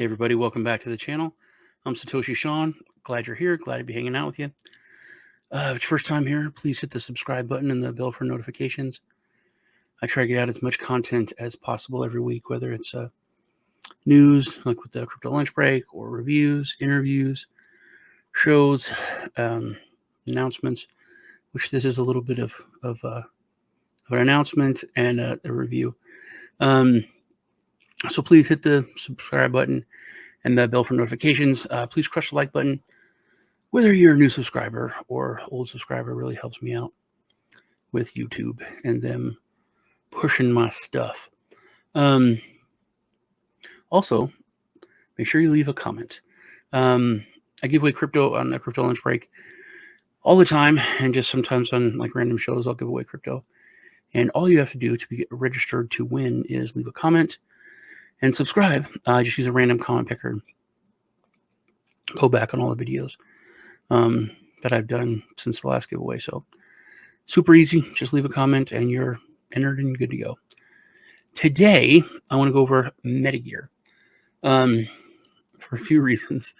Hey everybody, welcome back to the channel. I'm Satoshi Sean. Glad you're here. Glad to be hanging out with you. If it's your first time here, please hit the subscribe button and the bell for notifications. I try to get out as much content as possible every week, whether it's news, like with the crypto lunch break, or reviews, interviews, shows, announcements, which this is a little bit of an announcement and a review. So please hit the subscribe button and the bell for notifications. Please crush the like button. Whether you're a new subscriber or old subscriber, really helps me out with YouTube and them pushing my stuff. Also, make sure you leave a comment. I give away crypto on the crypto lunch break all the time, and just sometimes on like random shows, I'll give away crypto. And all you have to do to be registered to win is leave a comment and subscribe. Just use a random comment picker. Go back on all the videos that I've done since the last giveaway. So super easy. Just leave a comment and you're entered and good to go. Today, I want to go over MetaGear for a few reasons.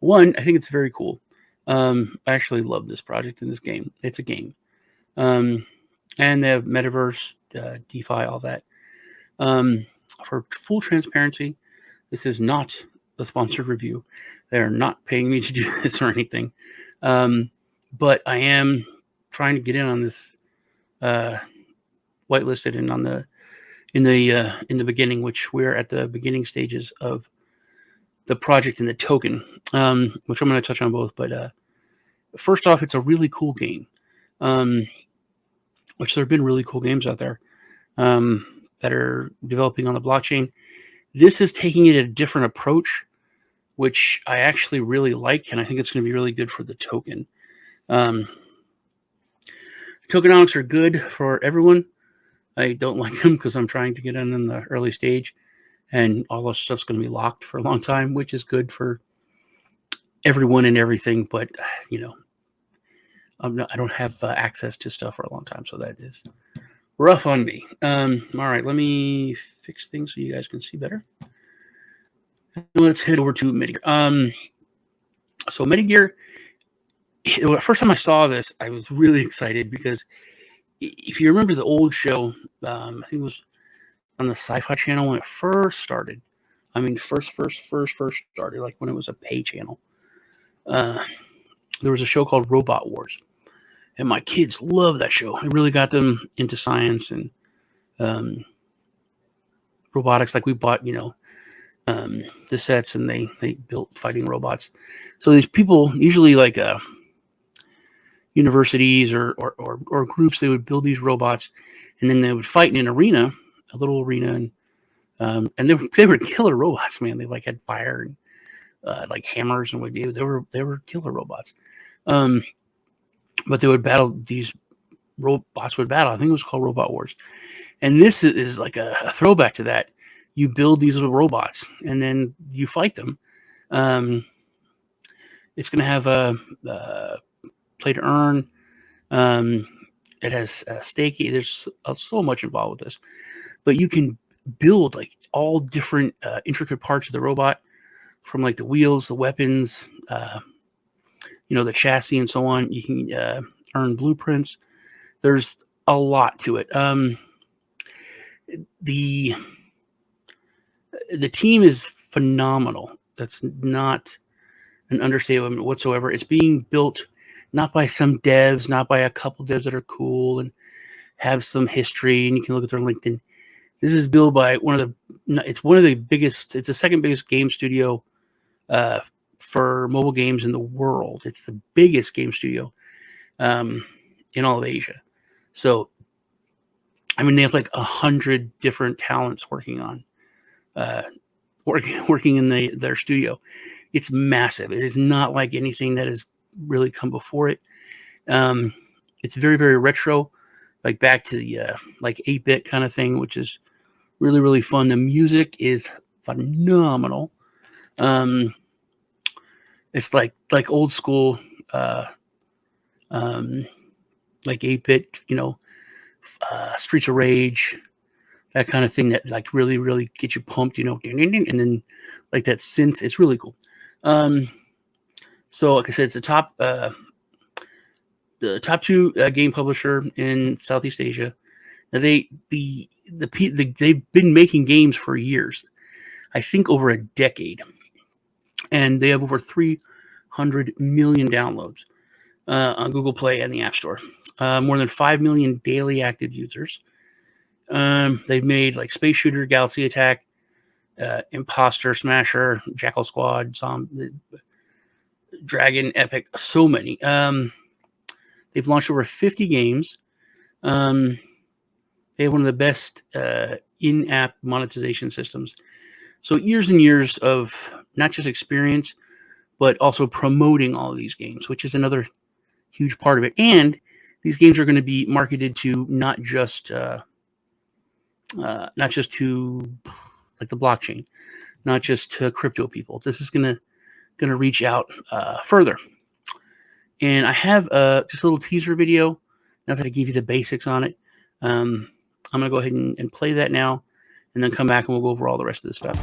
One, I think it's very cool. I actually love this project in this game. It's a game. And they have Metaverse, DeFi, all that. For full transparency, this is not a sponsored review. They're not paying me to do this or anything. But I am trying to get in on this whitelisted and on the in the beginning, which we're at the beginning stages of the project and the token, which I'm going to touch on both. But first off, it's a really cool game, which there have been really cool games out there that are developing on the blockchain. This is taking it a different approach, which I actually really like, and I think it's going to be really good for the token. Tokenomics are good for everyone. I don't like them because I'm trying to get in the early stage, and all this stuff's going to be locked for a long time, which is good for everyone and everything. But you know, I don't have access to stuff for a long time, so that is rough on me. All right, let me fix things so you guys can see better. Let's head over to MetaGear. So MetaGear, the first time I saw this, I was really excited because if you remember the old show, I think it was on the Sci-Fi Channel when it first started. I mean, first started, like when it was a pay channel. There was a show called Robot Wars. And my kids love that show. It really got them into science and robotics. Like we bought, the sets, and they built fighting robots. So these people, usually like universities or groups, they would build these robots, and then they would fight in an arena, a little arena, and they were killer robots, man. They like had fire and like hammers, and they were killer robots. But they would battle, these robots would battle. I think it was called Robot Wars. And this is like a throwback to that. You build these little robots and then you fight them. It's going to have a play to earn. It has staking. There's so much involved with this. But you can build like all different intricate parts of the robot, from like the wheels, the weapons, the chassis and so on. You can earn blueprints. There's a lot to it. The team is phenomenal. That's not an understatement whatsoever. It's being built not by some devs, not by a couple devs that are cool and have some history, and you can look at their LinkedIn. This is built by it's one of the biggest, it's the second biggest game studio for mobile games in the world. It's the biggest game studio in all of Asia. So, I mean, they have like 100 different talents working on working in their studio. It's massive. It is not like anything that has really come before it. It's very, very retro, like back to the like 8-bit kind of thing, which is really, really fun. The music is phenomenal. It's like old school, like 8-bit, Streets of Rage, that kind of thing that like really, really gets you pumped, and then like that synth. It's really cool. So like I said, it's the top two game publisher in Southeast Asia. Now they've been making games for years, I think over a decade, and they have over 300 million downloads on Google Play and the App Store. More than 5 million daily active users. They've made like Space Shooter, Galaxy Attack, Imposter, Smasher, Jackal Squad, Dragon, Epic, so many. They've launched over 50 games. They have one of the best in-app monetization systems. So years and years of not just experience, but also promoting all of these games, which is another huge part of it. And these games are going to be marketed to not just to like the blockchain, not just to crypto people. This is going to reach out further. And I have just a little teaser video. Now that I gave you the basics on it, I'm going to go ahead and play that now, and then come back and we'll go over all the rest of this stuff.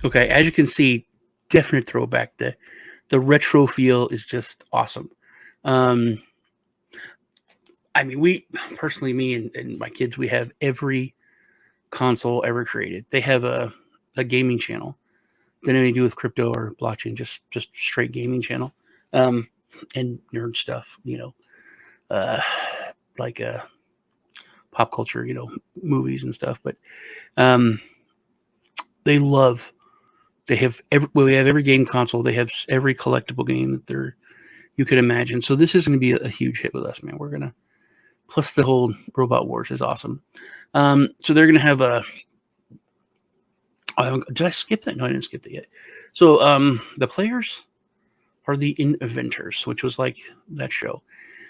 Okay, as you can see, definite throwback. The retro feel is just awesome. I mean, me and my kids, we have every console ever created. They have a gaming channel. They don't have anything to do with crypto or blockchain, just straight gaming channel. And nerd stuff, like pop culture, movies and stuff. But we have every game console. They have every collectible game that you could imagine. So this is going to be a huge hit with us, man. Plus the whole Robot Wars is awesome. So they're going to have did I skip that? No, I didn't skip that yet. So the players are the inventors, which was like that show.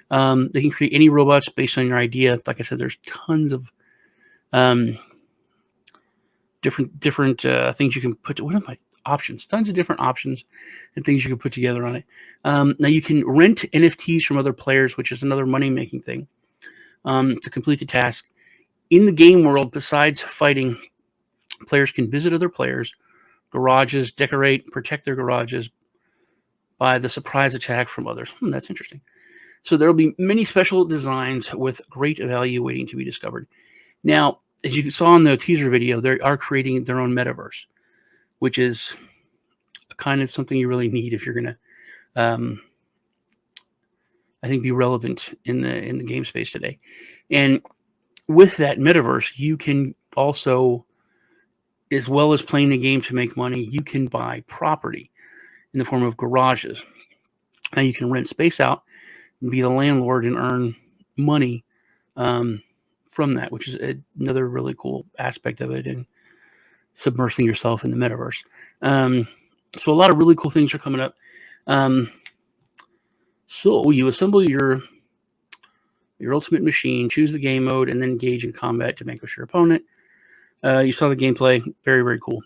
They can create any robots based on your idea. Like I said, there's tons of different things you can put. What are my options? Tons of different options and things you can put together on it. Now you can rent NFTs from other players, which is another money-making thing, to complete the task. In the game world, besides fighting, players can visit other players' garages, decorate, protect their garages by the surprise attack from others. That's interesting. So there will be many special designs with great value waiting to be discovered. Now, as you saw in the teaser video, they are creating their own metaverse, which is kind of something you really need if you're going to, I think, be relevant in the game space today. And with that metaverse, you can also, as well as playing the game to make money, you can buy property in the form of garages. Now you can rent space out and be the landlord and earn money from that, which is another really cool aspect of it, and submersing yourself in the metaverse. So a lot of really cool things are coming up. So you assemble your ultimate machine, choose the game mode, and then engage in combat to vanquish your opponent. You saw the gameplay. Very, very cool.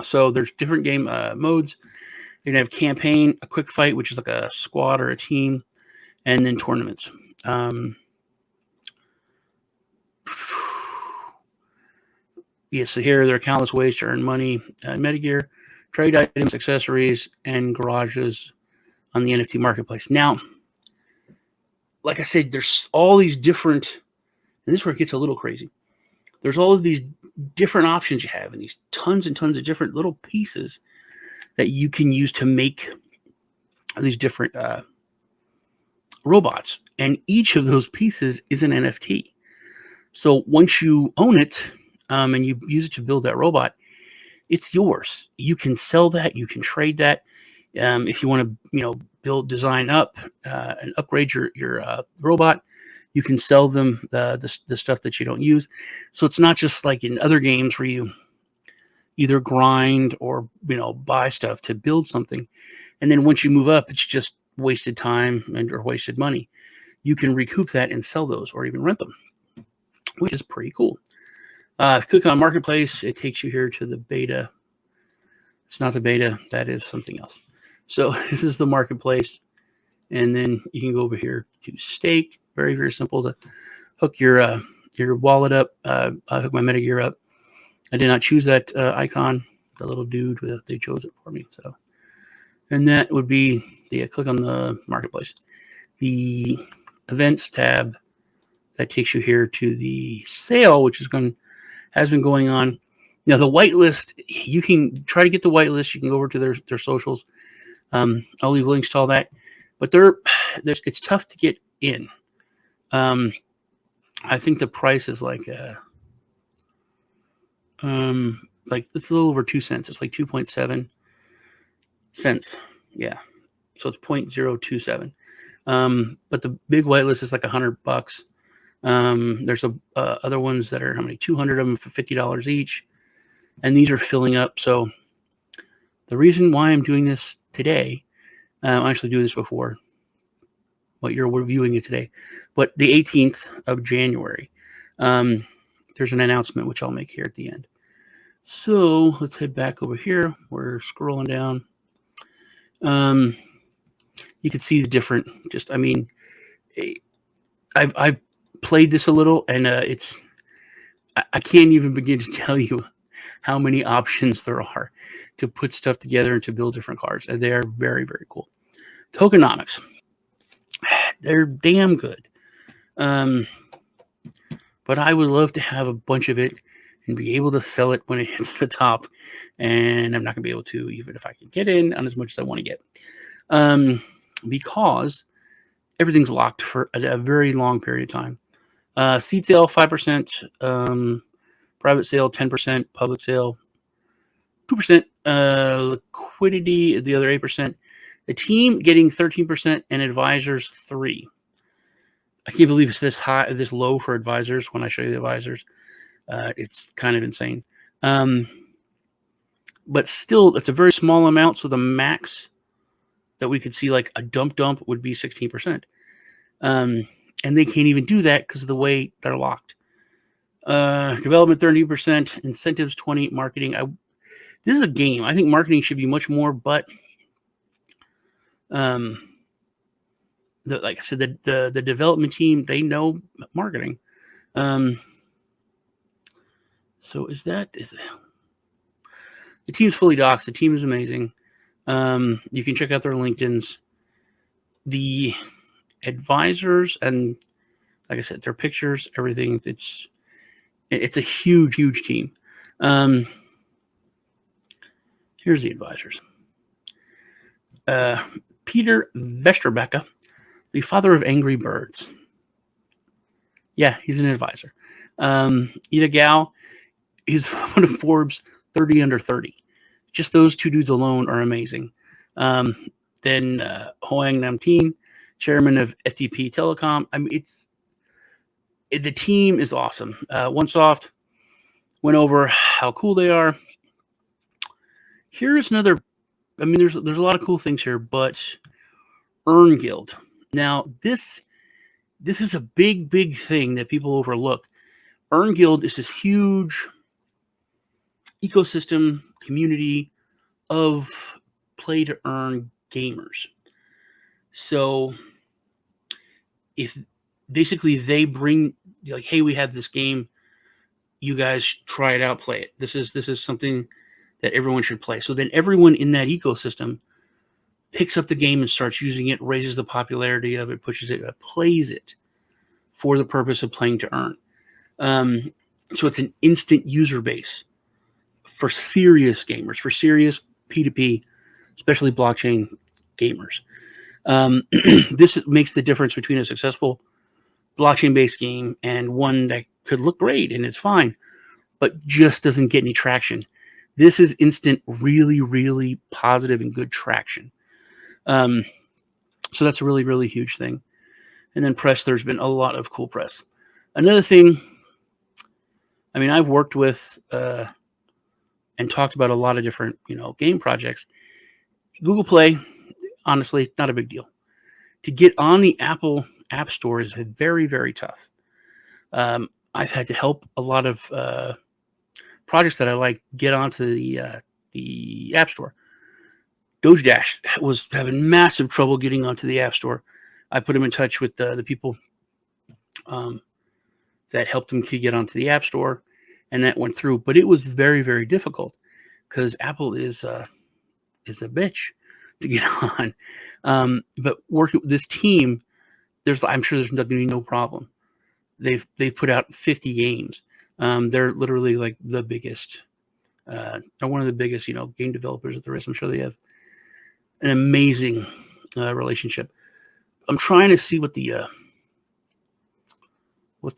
So there's different game modes. You're going to have campaign, a quick fight, which is like a squad or a team, and then tournaments. so here there are countless ways to earn money. MetaGear, trade items, accessories, and garages on the NFT Marketplace. Now, like I said, there's all these different, and this is where it gets a little crazy. There's all of these different options you have, and these tons and tons of different little pieces that you can use to make these different robots. And each of those pieces is an NFT. So once you own it and you use it to build that robot, it's yours. You can sell that. You can trade that. If you want to, build, design up, and upgrade your robot, you can sell them the stuff that you don't use. So it's not just like in other games where you either grind or buy stuff to build something, and then once you move up, it's just wasted time or wasted money. You can recoup that and sell those or even rent them, which is pretty cool. If you click on Marketplace, it takes you here to the beta. It's not the beta. That is something else. So this is the Marketplace. And then you can go over here to stake. Very, very simple to hook your wallet up. I hook my MetaGear up. I did not choose that icon, the little dude. They chose it for me. So, and that would be click on the Marketplace. The events tab that takes you here to the sale, which has been going on. Now the whitelist, you can try to get the whitelist. You can go over to their socials. I'll leave links to all that, but it's tough to get in. I think the price is like it's a little over 2 cents. It's like 2.7 cents. Yeah, so it's 0.027. But the big whitelist is like $100. There's other ones that are 200 of them for $50 each, and these are filling up. So the reason why I'm doing this today, I actually do this before, but you're reviewing it today, but the 18th of January, there's an announcement which I'll make here at the end. So let's head back over here. We're scrolling down. You can see the different. I've played this a little, and I can't even begin to tell you how many options there are to put stuff together and to build different cars. And they are very, very cool. Tokenomics, they're damn good. But I would love to have a bunch of it and be able to sell it when it hits the top. And I'm not going to be able to, even if I can get in on as much as I want to get. Because everything's locked for a very long period of time. Seed sale, 5%. Private sale, 10%. Public sale, 2%. Liquidity, the other 8%. The team getting 13% and advisors 3%. I can't believe it's this high, this low for advisors. When I show you the advisors, it's kind of insane. But still, it's a very small amount. So the max that we could see, like a dump would be 16%. And they can't even do that because of the way they're locked. Development 30%, incentives 20%, marketing. This is a game. I think marketing should be much more, but like I said, the development team, they know marketing. So the team's fully doxed. The team is amazing. You can check out their LinkedIn's. The advisors, and like I said, their pictures, everything. It's a huge team. Here's the advisors. Peter Vesterbeke, the father of Angry Birds. Yeah, he's an advisor. Ida Gao is one of Forbes 30 under 30. Just those two dudes alone are amazing. Then Hoang Nam Tin, chairman of FTP Telecom. I mean, the team is awesome. OneSoft went over how cool they are. Here's another. I mean, there's a lot of cool things here, but Earn Guild. Now, this is a big thing that people overlook. Earn Guild is this huge ecosystem community of play to earn gamers. So if basically they bring, like, hey, we have this game, you guys try it out, play it. This is something that everyone should play. So then everyone in that ecosystem picks up the game and starts using it, raises the popularity of it, pushes it, plays it for the purpose of playing to earn. So it's an instant user base for serious gamers, for serious P2P, especially blockchain gamers. This makes the difference between a successful blockchain-based game and one that could look great and it's fine, but just doesn't get any traction. This is instant, really, really positive and good traction. So that's a really, really huge thing. And then press, there's been a lot of cool press. Another thing, I mean, I've worked with and talked about a lot of different, game projects. Google Play, honestly, not a big deal. To get on the Apple App Store is very, very tough. I've had to help a lot of projects that I like get onto the App Store. Doge Dash was having massive trouble getting onto the App Store. I put him in touch with the people that helped him to get onto the App Store, and that went through. But it was very, very difficult because Apple is a bitch to get on. But working with this team, I'm sure there's going to be no problem. They've put out 50 games. They're literally like the biggest, they're one of the biggest, game developers that there is. I'm sure they have an amazing relationship. I'm trying to see what the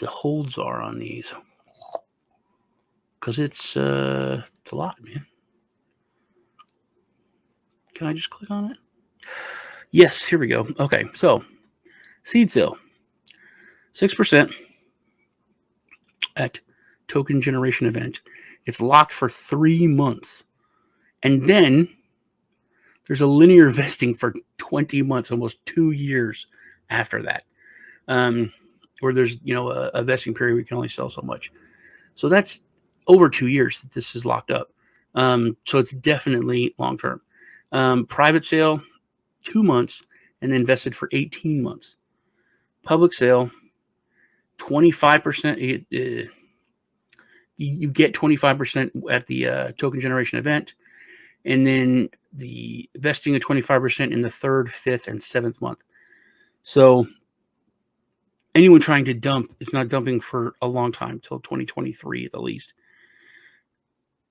holds are on these, because it's a lot, man. Can I just click on it? Yes, here we go. Okay, so seed sale, 6% at token generation event. It's locked for 3 months, and then there's a linear vesting for 20 months, almost 2 years after that, where there's a vesting period where you can only sell so much. So that's over 2 years that this is locked up. So it's definitely long term. Private sale, 2 months, and then vested for 18 months. Public sale, 25%. You get 25% at the token generation event, and then the vesting of 25% in the 3rd, 5th, and 7th month. So anyone trying to dump is not dumping for a long time, till 2023 at the least.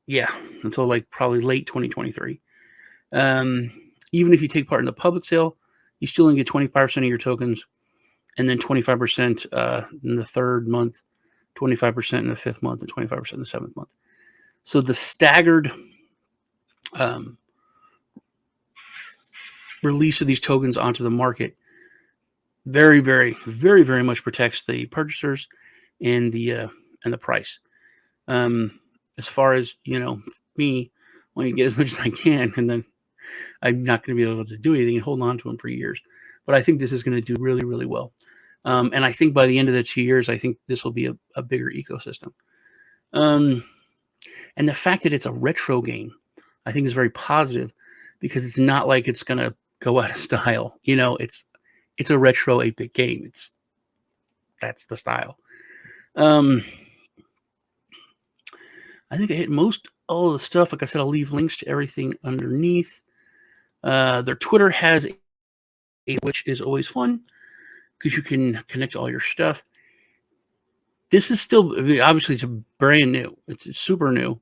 Yeah, until like probably late 2023. Even if you take part in the public sale, you still only get 25% of your tokens, and then 25% in the 3rd month, 25% in the 5th month, and 25% in the 7th month. So the staggered release of these tokens onto the market very, very, very, very much protects the purchasers and the price. As far as me, I want to get as much as I can, and then I'm not going to be able to do anything and hold on to them for years. But I think this is going to do really, really well. And I think by the end of the 2 years, I think this will be a bigger ecosystem. And the fact that it's a retro game, I think is very positive, because it's not like it's going to go out of style. It's a retro 8-bit game. That's the style. I think I hit most all of the stuff. Like I said, I'll leave links to everything underneath. Their Twitter has which is always fun, because you can connect all your stuff. This is still, obviously, it's brand new. It's super new.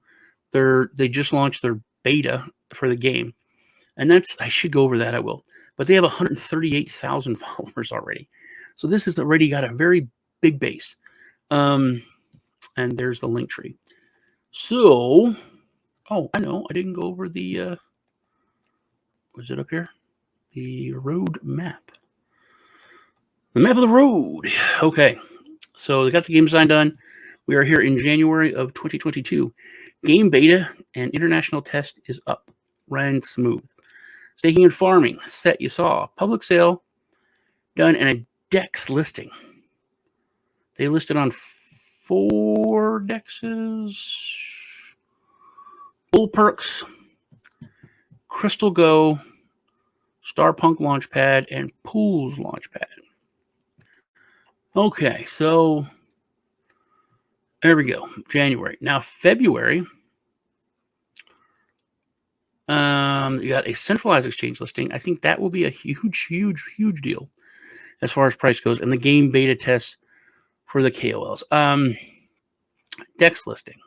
They just launched their beta for the game, and I should go over that. I will. But they have 138,000 followers already. So this has already got a very big base. And there's the link tree. So, I know, I didn't go over the, was it up here? The road map. The map of the road. Okay. So they got the game design done. We are here in January of 2022. Game beta and international test is up. Ran smooth. Staking and farming, set you saw. Public sale done, and a DEX listing. They listed on 4 DEXs. Bull Perks, Crystal Go, Starpunk Launchpad, and Pools Launchpad. Okay, so There we go. January. Now, February, you got a centralized exchange listing. I think that will be a huge, huge, huge deal as far as price goes, and the game beta tests for the KOLs. DEX listing.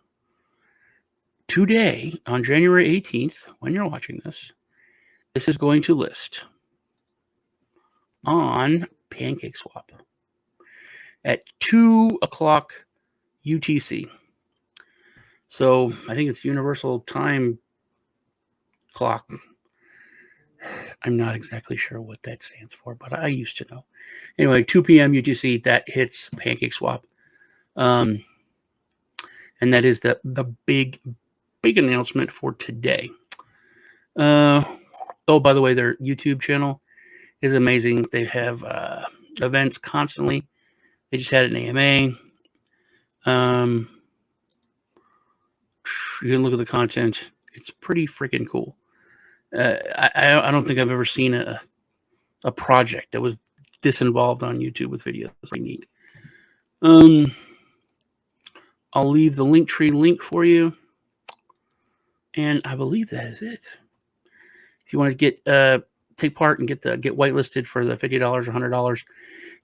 Today, on January 18th, when you're watching this, this is going to list on PancakeSwap at 2 o'clock UTC. So I think it's Universal Time Clock. I'm not exactly sure what that stands for, but I used to know. Anyway, 2 p.m. UTC, that hits PancakeSwap. And that is the big announcement for today. Oh, by the way, their YouTube channel is amazing. They have events constantly. They just had an AMA. You can look at the content. It's pretty freaking cool. I don't think I've ever seen a project that was this involved on YouTube with videos. It's pretty neat. I'll leave the Linktree link for you. And I believe that is it. If you want to get take part and get whitelisted for the $50 or $100,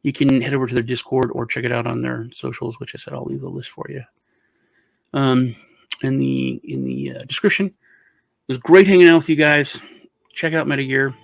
you can head over to their Discord or check it out on their socials, which I said I'll leave the list for you. In the description. It was great hanging out with you guys. Check out MetaGear.